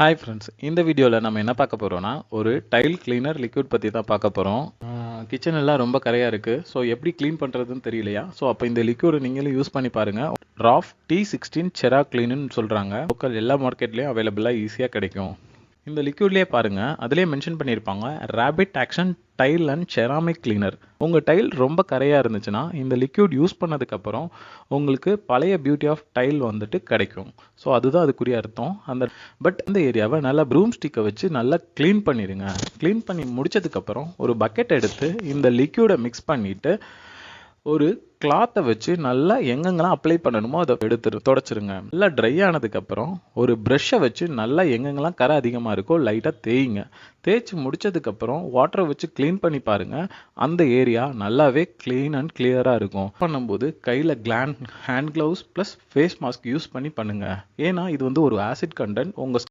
Hi friends, இந்த வீடியோவில் நம்ம என்ன பார்க்க போகிறோம்னா ஒரு டைல் கிளீனர் லிக்விட் பற்றி தான் பார்க்க போகிறோம். கிச்சன் எல்லாம் ரொம்ப கரையாக இருக்குது. ஸோ எப்படி க்ளீன் பண்ணுறதுன்னு தெரியலையா? ஸோ அப்போ இந்த லிக்விட் நீங்களும் யூஸ் பண்ணி பாருங்கள். ராஃப் T16 செரா கிளீனுன்னு சொல்கிறாங்க. லோக்கல் எல்லா மார்க்கெட்லேயும் அவைலபிளாக ஈஸியாக கிடைக்கும். இந்த லிக்விட்லேயே பாருங்கள், அதிலே மென்ஷன் பண்ணியிருப்பாங்க rapid action tile and ceramic cleaner. உங்கள் டைல் ரொம்ப கரையாக இருந்துச்சுன்னா இந்த லிக்விட் யூஸ் பண்ணதுக்கப்புறம் உங்களுக்கு பழைய பியூட்டி ஆஃப் டைல் வந்துட்டு கிடைக்கும். ஸோ அதுதான் அதுக்குரிய அர்த்தம். அந்த ஏரியாவை நல்லா ப்ரூம் ஸ்டிக்கை வச்சு நல்லா க்ளீன் பண்ணிடுங்க. க்ளீன் பண்ணி முடிச்சதுக்கப்புறம் ஒரு பக்கெட் எடுத்து இந்த லிக்விடை மிக்ஸ் பண்ணிவிட்டு ஒரு கிளாத்தை வச்சு நல்லா எங்கெங்கெல்லாம் அப்ளை பண்ணணுமோ அதை தொடச்சிருங்க. நல்லா ட்ரை ஆனதுக்கப்புறம் ஒரு ப்ரெஷ்ஷை வச்சு நல்லா எங்கெங்கெல்லாம் கரை அதிகமாக இருக்கோ லைட்டாக தேய்ங்க. தேய்ச்சி முடிச்சதுக்கப்புறம் வாட்டரை வச்சு க்ளீன் பண்ணி பாருங்கள். அந்த ஏரியா நல்லாவே க்ளீன் அண்ட் கிளியராக இருக்கும். பண்ணும்போது கையில் hand gloves plus face mask use பண்ணி பண்ணுங்கள். ஏன்னா இது ஒரு ஆசிட் கண்டென்ட் உங்கள்